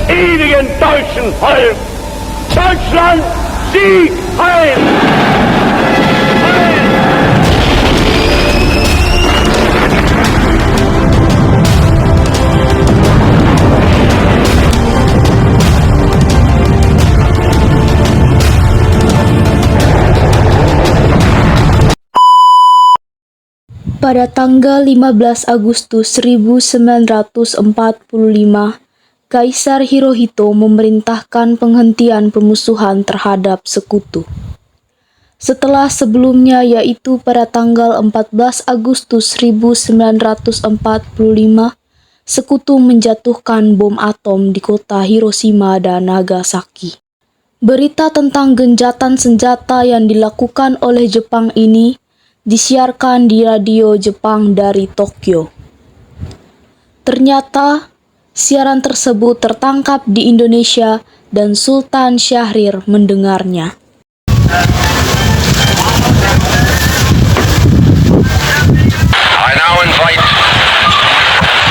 ewigen deutschen Volk. Deutschland, Sieg heil! Pada tanggal 15 Agustus 1945, Kaisar Hirohito memerintahkan penghentian permusuhan terhadap sekutu. Setelah sebelumnya, yaitu pada tanggal 14 Agustus 1945, sekutu menjatuhkan bom atom di kota Hiroshima dan Nagasaki. Berita tentang gencatan senjata yang dilakukan oleh Jepang ini disiarkan di radio Jepang dari Tokyo. Ternyata, siaran tersebut tertangkap di Indonesia dan Sultan Syahrir mendengarnya. I now invite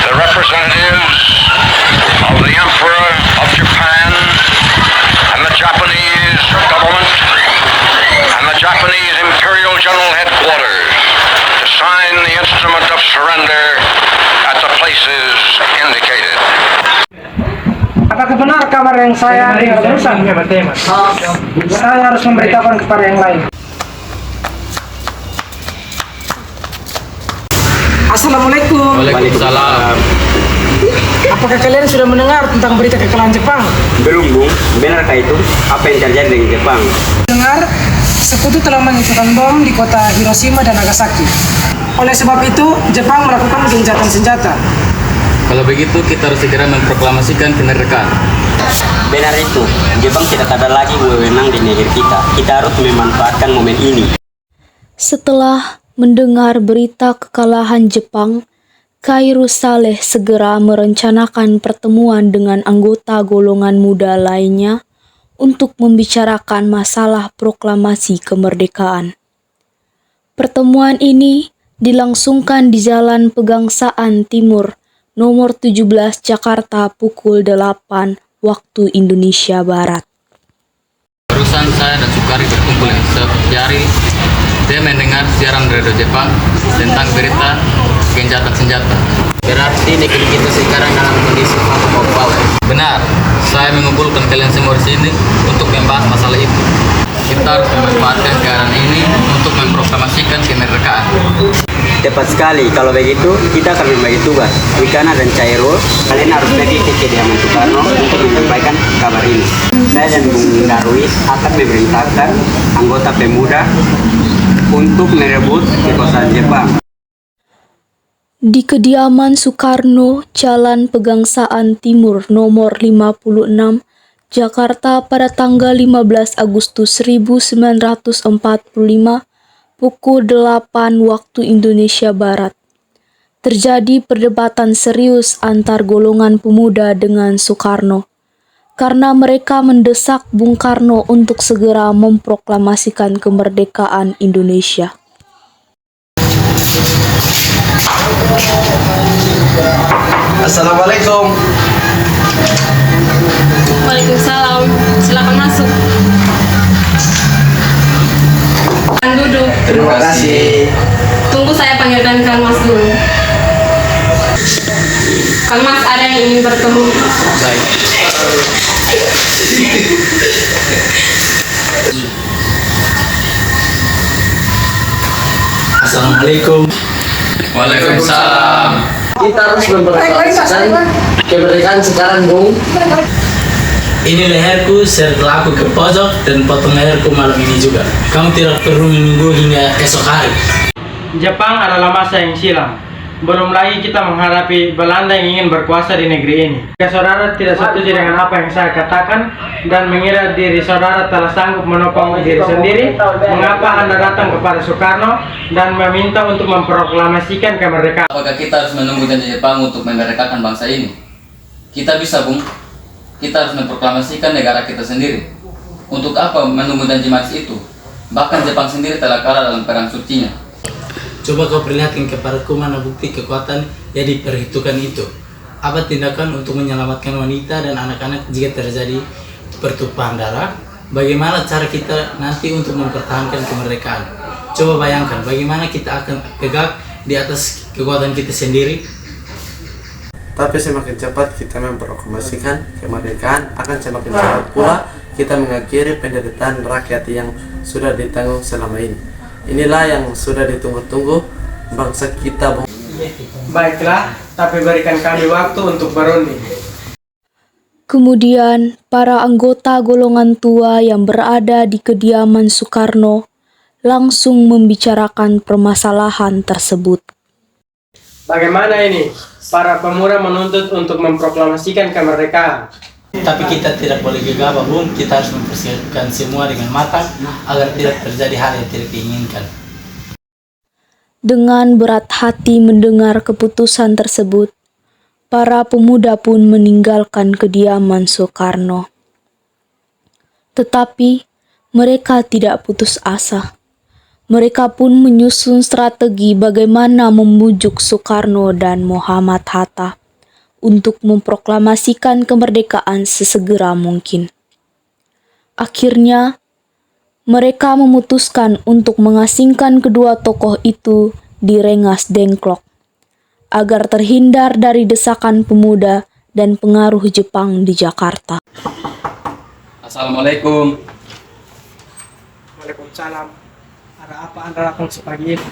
the representatives of the Emperor of Japan and the Japanese government and the Japanese Imperial General Headquarters to sign the instrument of surrender at the places indicated. Apakah benar kabar yang saya dengar barusan? Saya harus memberitahukan kepada yang lain. Assalamualaikum. Waalaikumsalam. Apakah kalian sudah mendengar tentang berita kekalahan Jepang? Belum, Bung. Benarkah itu? Apa yang terjadi dengan Jepang? Dengar, sekutu telah menjatuhkan bom di kota Hiroshima dan Nagasaki. Oleh sebab itu, Jepang melakukan gencatan senjata. Kalau begitu, kita harus segera memproklamasikan kemerdekaan. Benar itu. Jepang tidak ada lagi wewenang di negeri kita. Kita harus memanfaatkan momen ini. Setelah mendengar berita kekalahan Jepang, Kairu Saleh segera merencanakan pertemuan dengan anggota golongan muda lainnya untuk membicarakan masalah proklamasi kemerdekaan. Pertemuan ini dilangsungkan di Jalan Pegangsaan Timur, nomor 17 Jakarta pukul 8 waktu Indonesia Barat. Barusan saya dan Sukari berkumpul yang sehari. Dia mendengar siaran radio Jepang tentang berita gencatan senjata. Berarti negeri kita sekarang dalam kondisi power. Benar, saya mengumpulkan kalian semua di sini untuk membahas masalah itu. Kita harus memanfaatkan keadaan ini untuk memproklamasikan kemerdekaan. Tepat sekali. Kalau begitu, kita akan membagi tugas. Wikana dan Cairul, kalian harus pergi ke kediaman Soekarno untuk menyampaikan kabar ini. Saya dan Bung Darwis akan memerintahkan anggota pemuda untuk merebut kekuasaan Jepang. Di kediaman Soekarno, Jalan Pegangsaan Timur nomor 56, Jakarta pada tanggal 15 Agustus 1945, pukul 8 waktu Indonesia Barat. Terjadi perdebatan serius antar golongan pemuda dengan Soekarno, karena mereka mendesak Bung Karno untuk segera memproklamasikan kemerdekaan Indonesia. Assalamualaikum. Waalaikumsalam. Silakan masuk. Duduk. Terima kasih. Tunggu saya panggilkan Kang Mas dulu. Kang Mas, ada yang ingin bertemu. Baik. Assalamualaikum. Waalaikumsalam. Kita harus mempertahankan kemerdekaan sekarang, Bung. Ini leherku setelah aku ke pojok dan potong leherku malam ini juga. Kamu tidak perlu menunggu hingga esok hari. Jepang adalah masa yang silam. Belum lagi kita menghadapi Belanda yang ingin berkuasa di negeri ini. Jika saudara tidak setuju dengan apa yang saya katakan dan mengira diri saudara telah sanggup menopang diri sendiri, mengapa Anda datang kepada Soekarno dan meminta untuk memproklamasikan kemerdekaan? Apakah kita harus menunggu janji Jepang untuk memerdekakan bangsa ini? Kita bisa, Bung. Kita harus memproklamasikan negara kita sendiri. Untuk apa menunggu janji manis itu? Bahkan Jepang sendiri telah kalah dalam perang sucinya. Coba kau perlihatkan kepadaku mana bukti kekuatan yang diperhitungkan itu. apa tindakan untuk menyelamatkan wanita dan anak-anak jika terjadi pertumpahan darah? Bagaimana cara kita nanti untuk mempertahankan kemerdekaan? Coba bayangkan bagaimana kita akan tegak di atas kekuatan kita sendiri. Tapi semakin cepat kita memproklamasikan kemerdekaan, akan semakin cepat pula kita mengakhiri penderitaan rakyat yang sudah ditanggung selama ini. Inilah yang sudah ditunggu-tunggu bangsa kita. Baiklah, tapi berikan kami waktu untuk berunding. Kemudian, para anggota golongan tua yang berada di kediaman Soekarno langsung membicarakan permasalahan tersebut. Bagaimana ini? Para pemuda menuntut untuk memproklamasikan kemerdekaan. Tapi kita tidak boleh gegabah, Bung. Kita harus mempersiapkan semua dengan matang agar tidak terjadi hal yang tidak diinginkan. Dengan berat hati mendengar keputusan tersebut, para pemuda pun meninggalkan kediaman Soekarno. Tetapi mereka tidak putus asa. Mereka pun menyusun strategi bagaimana membujuk Soekarno dan Muhammad Hatta untuk memproklamasikan kemerdekaan sesegera mungkin. Akhirnya, mereka memutuskan untuk mengasingkan kedua tokoh itu di Rengas Dengklok agar terhindar dari desakan pemuda dan pengaruh Jepang di Jakarta. Assalamualaikum. Waalaikumsalam. Ada apa Anda lakukan sepagi ini?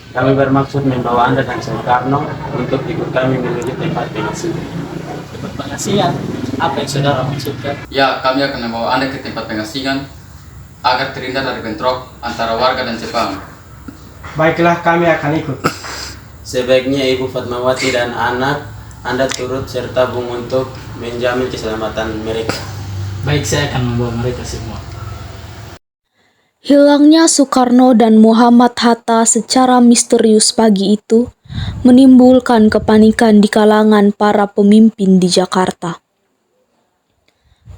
Kami bermaksud membawa Anda dan Soekarno untuk ikut kami menuju tempat pengasihan. Tempat pengasihan? Apa yang saudara maksudkan? Ya, kami akan membawa Anda ke tempat pengasihan agar terhindar dari bentrok antara warga dan Jepang. Baiklah, kami akan ikut. Sebaiknya Ibu Fatmawati dan anak Anda turut serta Bung untuk menjamin keselamatan mereka. Baik, saya akan membawa mereka semua. Hilangnya Soekarno dan Muhammad Hatta secara misterius pagi itu menimbulkan kepanikan di kalangan para pemimpin di Jakarta.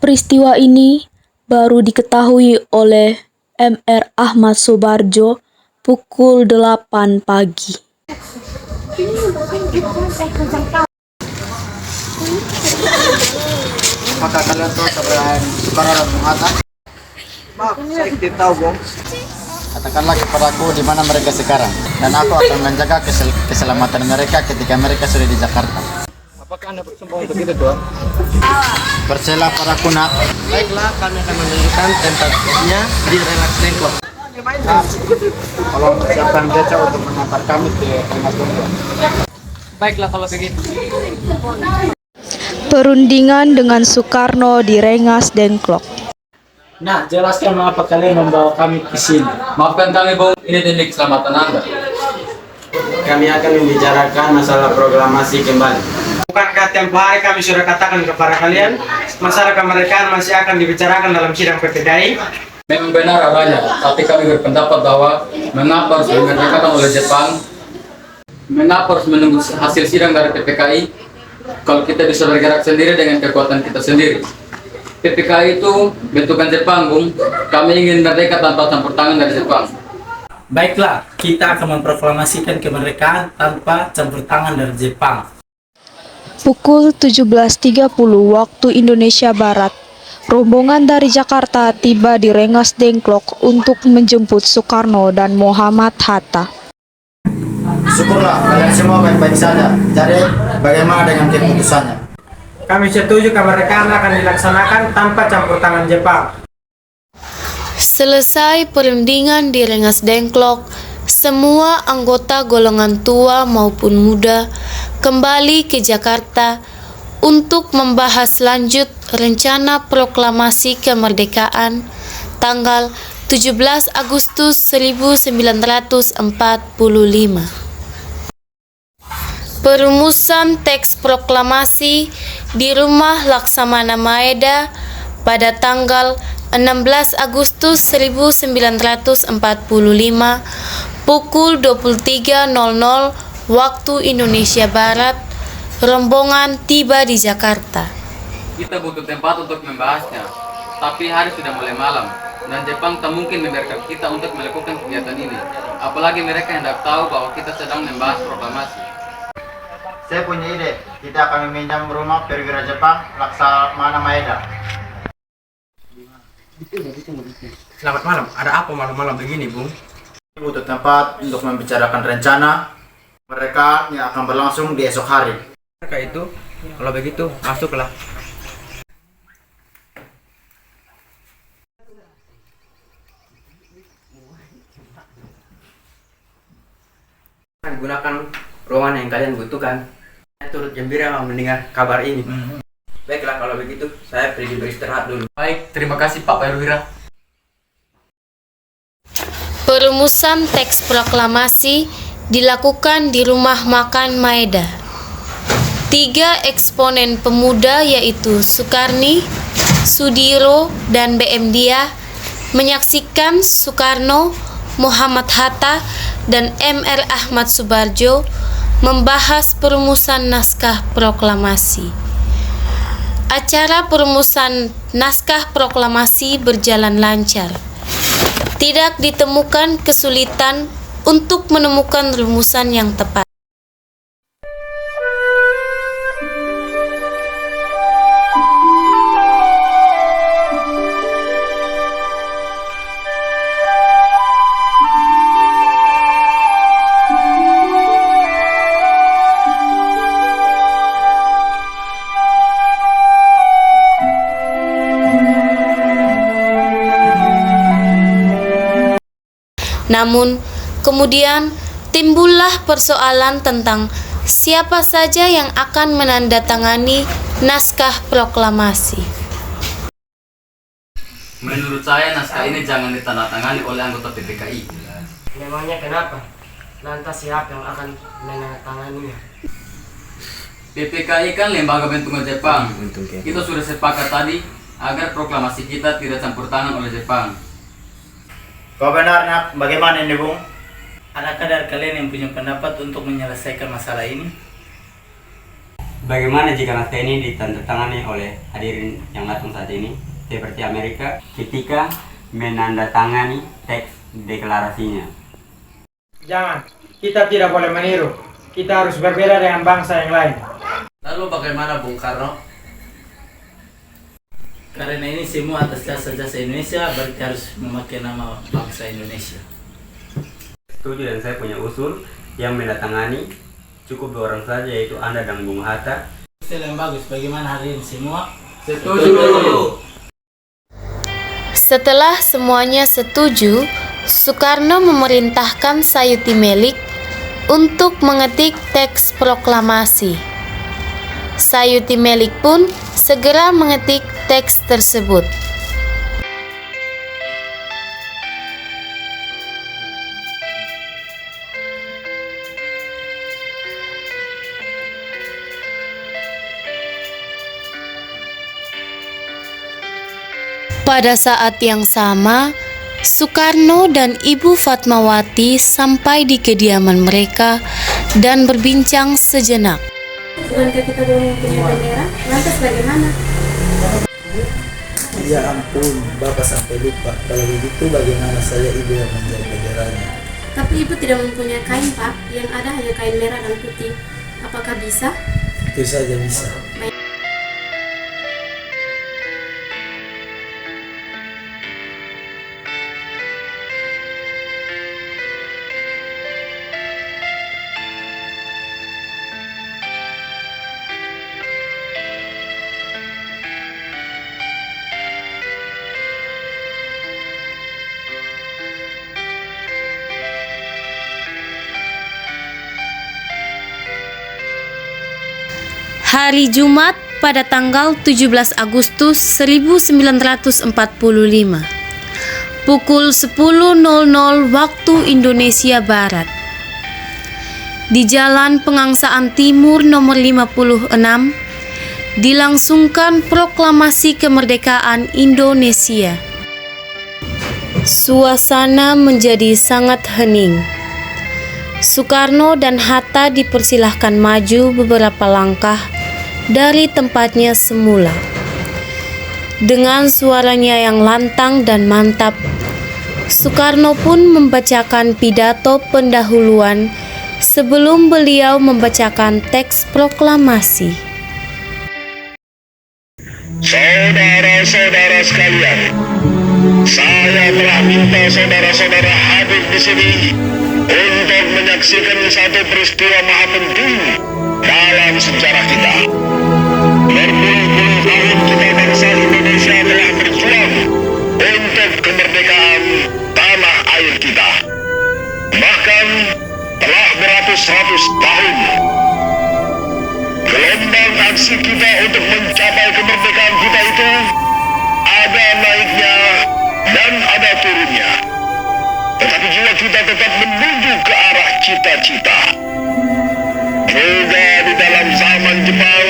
Peristiwa ini baru diketahui oleh Mr. Ahmad Soebarjo pukul 8 pagi. Apakah kalian tahu keberadaan Soekarno dan Bung Hatta? Maaf, saya tidak tahu, Bung. Katakanlah kepadaku di mana mereka sekarang, dan aku akan menjaga keselamatan mereka ketika mereka sudah di Jakarta. Apakah Anda bersumpah untuk itu, Tuan? Percayalah padaku, nak. Baiklah, kami akan menunjukkan tempatnya di Rengas Dengklok. Tolong siapkan beca untuk mengantar kami ke Rengas Dengklok. Baiklah kalau begitu. Perundingan dengan Soekarno di Rengas Dengklok. Nah, jelaskan mengapa kalian membawa kami ke sini. Maafkan kami, Bung. Ini demi keselamatan Anda. Kami akan membicarakan masalah proklamasi kembali. Bukankah tempoh hari kami sudah katakan kepada kalian, masalah kemerdekaan masih akan dibicarakan dalam sidang PPKI? Memang benar adanya, tapi kami berpendapat bahwa mengapa harus dimerdekakan oleh Jepang, mengapa harus menunggu hasil sidang dari PPKI, kalau kita bisa bergerak sendiri dengan kekuatan kita sendiri. PPKI itu bentukan Jepang, Bung. Kami ingin merdeka tanpa campur tangan dari Jepang. Baiklah, kita akan memproklamasikan kemerdekaan tanpa campur tangan dari Jepang. Pukul 17.30 waktu Indonesia Barat, rombongan dari Jakarta tiba di Rengas Dengklok untuk menjemput Soekarno dan Muhammad Hatta. Syukurlah, kalian semua baik-baik saja. Jadi, bagaimana dengan keputusannya? Kami setuju kemerdekaan akan dilaksanakan tanpa campur tangan Jepang. Selesai perundingan di Rengas Dengklok, semua anggota golongan tua maupun muda kembali ke Jakarta untuk membahas lanjut rencana proklamasi kemerdekaan tanggal 17 Agustus 1945. Perumusan teks proklamasi di Rumah Laksamana Maeda pada tanggal 16 Agustus 1945 pukul 23.00 waktu Indonesia Barat, rombongan tiba di Jakarta. Kita butuh tempat untuk membahasnya, tapi hari sudah mulai malam, dan Jepang tak mungkin membiarkan kita untuk melakukan kegiatan ini. Apalagi mereka hendak tahu bahwa kita sedang membahas proklamasi. Saya punya ide. Kita akan meminjam rumah perwira Jepang Laksamana Maeda. Selamat malam. Ada apa malam-malam begini, Bung? Butuh tempat untuk membicarakan rencana mereka yang akan berlangsung di esok hari. Mereka itu, kalau begitu, masuklah. Gunakan ruangan yang kalian butuhkan. Saya turut gembira mendengar kabar ini. Baiklah, kalau begitu saya pergi beristirahat dulu. Baik, terima kasih Pak Perwira. Perumusan teks proklamasi dilakukan di rumah makan Maeda. 3 eksponen pemuda yaitu Sukarni, Sudiro, dan BM Dia menyaksikan Soekarno, Muhammad Hatta, dan MR Ahmad Subarjo membahas perumusan naskah proklamasi. Acara perumusan naskah proklamasi berjalan lancar. Tidak ditemukan kesulitan untuk menemukan rumusan yang tepat. Namun, kemudian timbullah persoalan tentang siapa saja yang akan menandatangani naskah proklamasi. Menurut saya naskah ini jangan ditandatangani oleh anggota PPKI. Memangnya kenapa? Lantas siapa yang akan menandatanganinya? PPKI kan lembaga bentukan Jepang. Kita sudah sepakat tadi agar proklamasi kita tidak campur tangan oleh Jepang. Kebenarnya bagaimana ini, Bung? Adakah dari kalian yang punya pendapat untuk menyelesaikan masalah ini? Bagaimana jika naskah ini ditandatangani oleh hadirin yang datang saat ini, seperti Amerika, ketika menandatangani teks deklarasinya? Jangan, kita tidak boleh meniru. Kita harus berbeda dengan bangsa yang lain. Lalu bagaimana Bung Karno? Karena ini semua atas jasa-jasa Indonesia, berarti harus memakai nama bangsa Indonesia. Setuju, dan saya punya usul yang menandatangani cukup 2 orang saja, yaitu Anda dan Bung Hatta. Usul yang bagus, bagaimana hari ini semua? Setuju. Setelah semuanya setuju, Soekarno memerintahkan Sayuti Melik untuk mengetik teks proklamasi. Sayuti Melik pun segera mengetik teks tersebut. Pada saat yang sama, Soekarno dan Ibu Fatmawati sampai di kediaman mereka dan berbincang sejenak. Bukankah kita belum punya bendera? Lantas bagaimana? Ya ampun, Bapak sampai lupa. Kalau begitu bagaimana saya Ibu yang menjadi benderanya? Tapi Ibu tidak mempunyai kain, Pak. Yang ada hanya kain merah dan putih. Apakah bisa? Itu saja bisa. Hari Jumat pada tanggal 17 Agustus 1945. Pukul 10.00 waktu Indonesia Barat. Di Jalan Pengangsaan Timur nomor 56 dilangsungkan proklamasi kemerdekaan Indonesia. Suasana menjadi sangat hening. Soekarno dan Hatta dipersilahkan maju beberapa langkah dari tempatnya semula. Dengan suaranya yang lantang dan mantap, Soekarno pun membacakan pidato pendahuluan sebelum beliau membacakan teks proklamasi. Saudara-saudara sekalian, saya telah minta saudara-saudara hadir di sini untuk menyaksikan satu peristiwa maha penting dalam sejarah kita. Berpuluh-puluh tahun kita bangsa Indonesia telah berjuang untuk kemerdekaan tanah air kita. Bahkan telah beratus-ratus tahun. Gelombang aksi kita untuk mencapai kemerdekaan kita itu ada naiknya dan ada turunnya. Tetapi juga kita tetap menuju ke arah cita-cita. Juga di dalam zaman Jepang,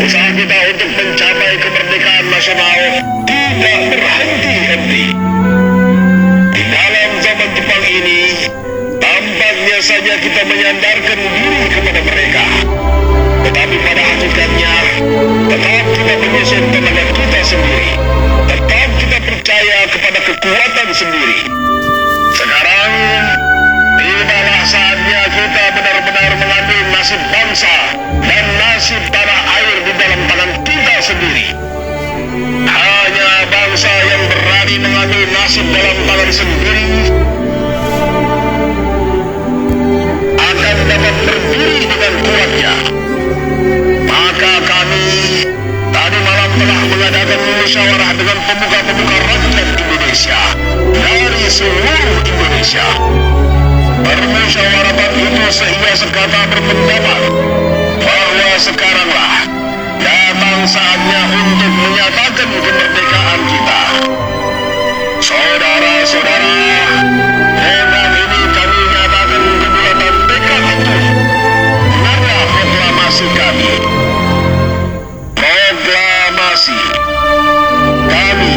usaha kita untuk mencapai kemerdekaan nasional tidak berhenti-henti. Di dalam zaman Jepang ini, tampaknya saja kita menyandarkan diri kepada mereka. Tetapi pada hakikatnya, tetap kita menyusun tenaga kita sendiri. Tetap kita percaya kepada kekuatan sendiri. Sekarang, tibalah saatnya kita benar-benar mengambil nasib bangsa dan nasib tanah air di dalam tangan kita sendiri. Hanya bangsa yang berani mengambil nasib dalam tangan sendiri akan dapat berdiri dengan kuatnya. Maka kami tadi malam telah mengadakan musyawarah dengan pemuka-pemuka rakyat Indonesia dari seluruh Indonesia. Permusyawaratan itu sehingga sekata berpendapat bahwa sekaranglah datang saatnya untuk menyatakan kemerdekaan kita. Saudara-saudara, dengan ini kami nyatakan kebulatan tekad itu. Dengarlah proklamasi kami. Proklamasi kami,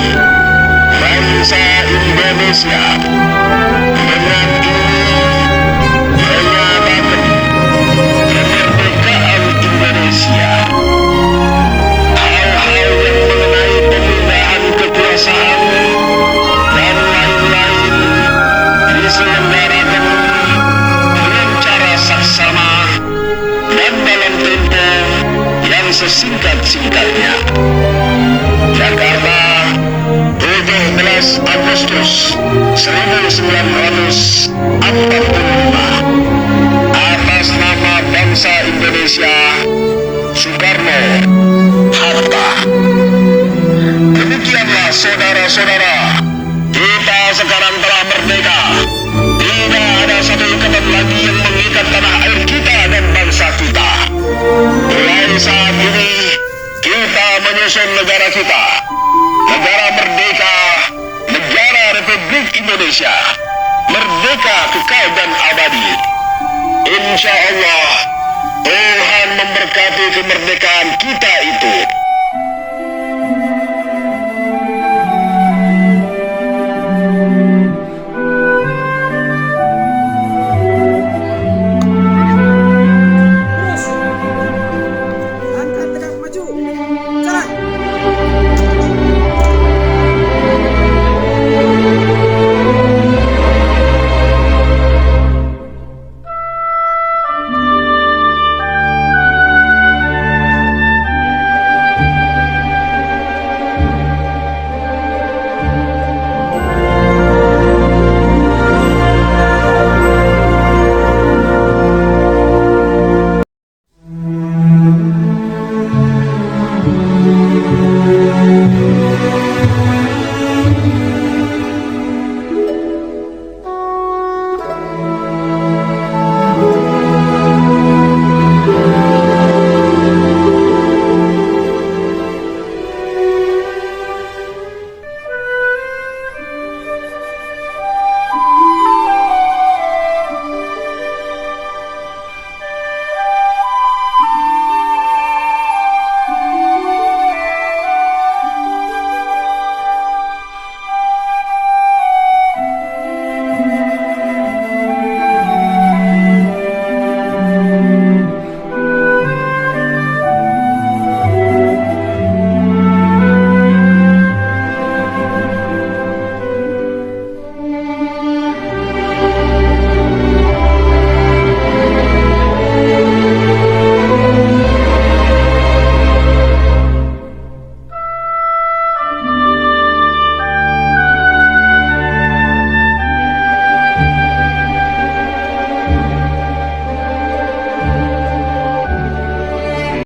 bangsa Indonesia, dengan ini menyatakan kemerdekaan Indonesia. Hal-hal yang mengenai pemindahan kekuasaan dan lain-lain diselenggarakan dengan cara saksama dan dalam tempo yang sesingkat-singkatnya. Jakarta, 17 Agustus 1945. Atas nama bangsa Indonesia, Soekarno, Hatta. Demikianlah saudara-saudara, kita sekarang telah merdeka. Tidak ada satu ikatan lagi yang mengikat tanah air kita dan bangsa kita. Mulai saat ini, kita menyusun negara kita. Negara merdeka, negara Republik Indonesia. Merdeka kekal dan abadi. Insya Allah, Tuhan memberkati kemerdekaan kita itu.